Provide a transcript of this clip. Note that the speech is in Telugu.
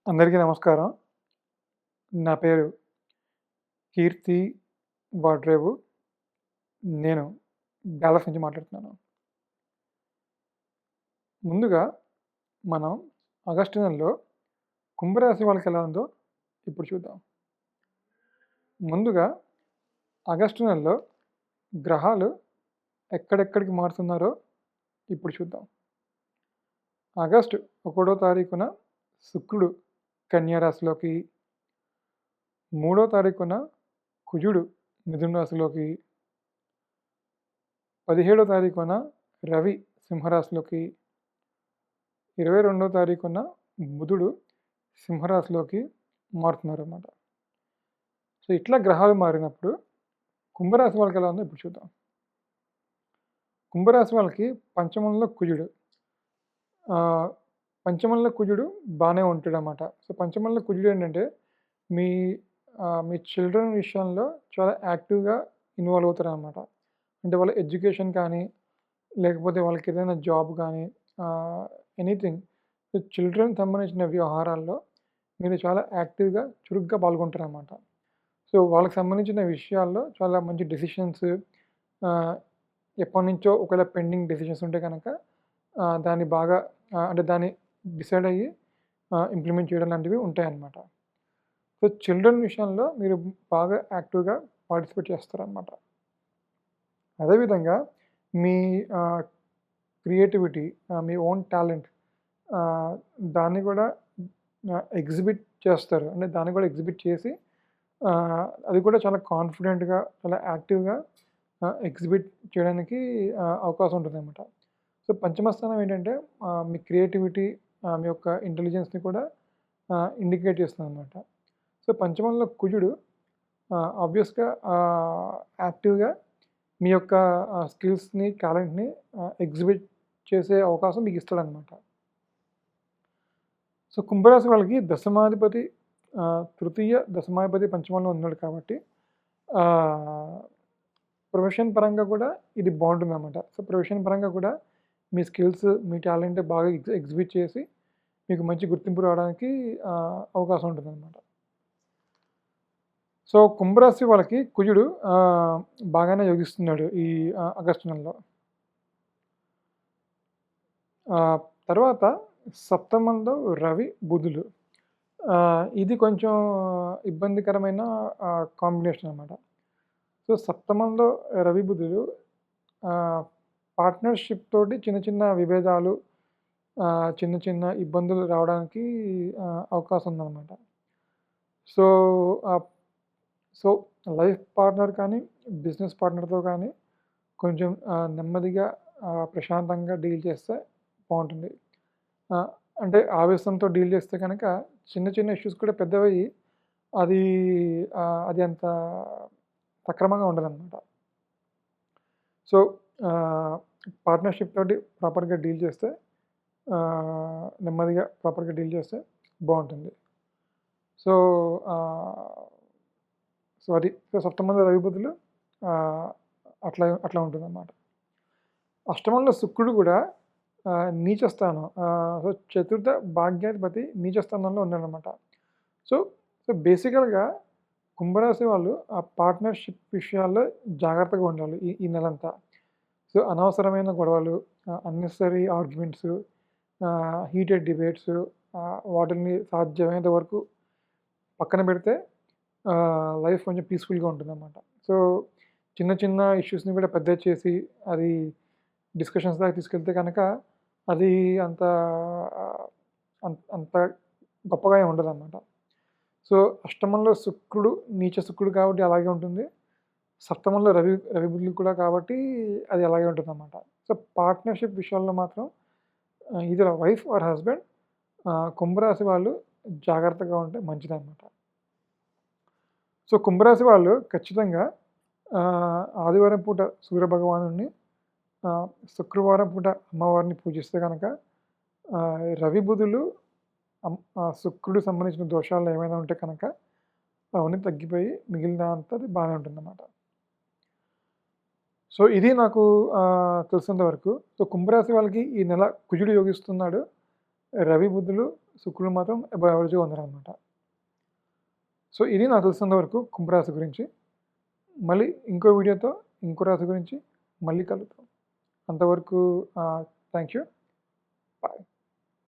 అందరికీ నమస్కారం. నా పేరు కీర్తి వాడ్రేవు. నేను డాలస్ నుంచి మాట్లాడుతున్నాను. ముందుగా మనం ఆగస్టు నెలలో కుంభరాశి వాళ్ళకి ఎలా ఉందో ఇప్పుడు చూద్దాం. ముందుగా ఆగస్టు నెలలో గ్రహాలు ఎక్కడెక్కడికి మారుతున్నారో ఇప్పుడు చూద్దాం. ఆగస్టు 1 తారీఖున శుక్రుడు కన్యా రాశిలోకి, 3 తారీఖున కుజుడు మిథున రాశిలోకి, 17 తారీఖున రవి సింహరాశిలోకి, 22 తారీఖున బుధుడు సింహరాశిలోకి మారుతున్నారన్నమాట. సో ఇట్లా గ్రహాలు మారినప్పుడు కుంభరాశి వాళ్ళకి ఎలా ఉందో ఇప్పుడు చూద్దాం. కుంభరాశి వాళ్ళకి పంచమంలో కుజుడు. పంచమంలో కుజుడు బాగానే ఉంటాడనమాట. సో పంచమంలో కుజుడు ఏంటంటే మీ మీ చిల్డ్రన్ విషయంలో చాలా యాక్టివ్‌గా ఇన్వాల్వ్ అవుతారనమాట. అంటే వాళ్ళ ఎడ్యుకేషన్ కానీ, లేకపోతే వాళ్ళకి ఏదైనా జాబ్ కానీ ఎనీథింగ్. సో చిల్డ్రన్‌కి సంబంధించిన వ్యవహారాల్లో మీరు చాలా యాక్టివ్‌గా, చురుగ్గా పాల్గొంటారనమాట. సో వాళ్ళకి సంబంధించిన విషయాల్లో చాలా మంచి డెసిషన్స్ ఎప్పటినుంచో ఒకవేళ పెండింగ్ డెసిషన్స్ ఉంటే కనుక దాన్ని బాగా అంటే దాన్ని డిసైడ్ అయ్యి ఇంప్లిమెంట్ చేయడం లాంటివి ఉంటాయన్నమాట. సో చిల్డ్రన్ విషయంలో మీరు బాగా యాక్టివ్‌గా పార్టిసిపేట్ చేస్తారనమాట. అదేవిధంగా మీ క్రియేటివిటీ, మీ ఓన్ టాలెంట్ దాన్ని కూడా ఎగ్జిబిట్ చేస్తారు. అంటే దాన్ని కూడా ఎగ్జిబిట్ చేసి అది కూడా చాలా కాన్ఫిడెంట్‌గా, చాలా యాక్టివ్‌గా ఎగ్జిబిట్ చేయడానికి అవకాశం ఉంటుందన్నమాట. సో పంచమ స్థానం ఏంటంటే మీ క్రియేటివిటీ, మీ యొక్క ఇంటెలిజెన్స్‌ని కూడా ఇండికేట్ చేస్తుందన్నమాట. సో పంచమంలో కుజుడు ఆబ్వియస్‌గా యాక్టివ్‌గా మీ యొక్క స్కిల్స్‌ని, టాలెంట్‌ని ఎగ్జిబిట్ చేసే అవకాశం మీకు ఇస్తాడనమాట. సో కుంభరాశి వాళ్ళకి దశమాధిపతి తృతీయ దశమాధిపతి పంచమంలో ఉన్నాడు కాబట్టి ప్రొఫెషన్ పరంగా కూడా ఇది బాగుంటుందన్నమాట. సో ప్రొఫెషన్ పరంగా కూడా మీ స్కిల్స్, మీ టాలెంట్ బాగా ఎగ్జిబిట్ చేసి మీకు మంచి గుర్తింపు రావడానికి అవకాశం ఉంటుందన్నమాట. సో కుంభరాశి వాళ్ళకి కుజుడు బాగానే యోగిస్తున్నాడు ఈ ఆగస్టు నెలలో. తర్వాత సప్తమంలో రవి, బుధులు. ఇది కొంచెం ఇబ్బందికరమైన కాంబినేషన్ అనమాట. సో సప్తమంలో రవి, బుధులు పార్ట్నర్‌షిప్ తోటి చిన్న చిన్న విభేదాలు, చిన్న చిన్న ఇబ్బందులు రావడానికి అవకాశం ఉందన్నమాట. సో సో లైఫ్ పార్ట్నర్ కానీ, బిజినెస్ పార్ట్నర్‌తో కానీ కొంచెం నెమ్మదిగా ప్రశాంతంగా డీల్ చేస్తే బాగుంటుంది. అంటే ఆవేశంతో డీల్ చేస్తే కనుక చిన్న చిన్న ఇష్యూస్ కూడా పెద్దవయ్యి అది అది అంత సక్రమంగా ఉండదన్నమాట. సో పార్ట్నర్‌షిప్ తోటి ప్రాపర్‌గా డీల్ చేస్తే నెమ్మదిగా ప్రాపర్‌గా డీల్ చేస్తే బాగుంటుంది. సో సో అది. సో సప్తమంలో రవి, బుధులు అట్లా ఉంటుందన్నమాట. అష్టమంలో శుక్రుడు కూడా నీచ స్థానం. సో చతుర్థ భాగ్యాధిపతి నీచ స్థానంలో ఉన్నాడనమాట. సో సో బేసికల్‌గా కుంభరాశి వాళ్ళు ఆ పార్ట్నర్‌షిప్ విషయాల్లో జాగ్రత్తగా ఉండాలి ఈ నెలంతా. సో అనవసరమైన గొడవలు, అన్నెసెసరీ ఆర్గ్యుమెంట్స్, హీటెడ్ డిబేట్స్ వాటిని సాధ్యమైనంత వరకు పక్కన పెడితే లైఫ్ కొంచెం పీస్‌ఫుల్‌గా ఉంటుందన్నమాట. సో చిన్న చిన్న ఇష్యూస్‌ని కూడా పెద్దది చేసి అది డిస్కషన్స్ దాకా తీసుకెళ్తే కనుక అది అంత అంత గొప్పగా ఏమి ఉండదన్నమాట. సో అష్టమంలో శుక్రుడు నీచ శుక్రుడు కాబట్టి అలాగే ఉంటుంది. సప్తమంలో రవి బుధులు కూడా కాబట్టి అది అలాగే ఉంటుందన్నమాట. సో పార్ట్నర్‌షిప్ విషయాల్లో మాత్రం ఇదర్ వైఫ్ ఆర్ హస్బెండ్ కుంభరాశి వాళ్ళు జాగ్రత్తగా ఉంటే మంచిదన్నమాట. సో కుంభరాశి వాళ్ళు ఖచ్చితంగా ఆదివారం పూట సూర్యభగవానుడిని, శుక్రవారం పూట అమ్మవారిని పూజిస్తే కనుక రవి బుధులు శుక్రుడు సంబంధించిన దోషాలు ఏమైనా ఉంటే కనుక అవన్నీ తగ్గిపోయి మిగిలినంతది బాగానే ఉంటుందన్నమాట. సో ఇది నాకు తెలిసినంత వరకు. సో కుంభరాశి వాళ్ళకి ఈ నెల కుజుడు యోగిస్తున్నాడు. రవి బుధులు శుక్రుడు మాత్రం అబవ్ యావరేజ్గా ఉన్నారనమాట. సో ఇది నాకు తెలిసినంత వరకు కుంభరాశి గురించి. మళ్ళీ ఇంకో వీడియోతో ఇంకో రాశి గురించి మళ్ళీ కలుద్దాం. అంతవరకు థ్యాంక్ యూ.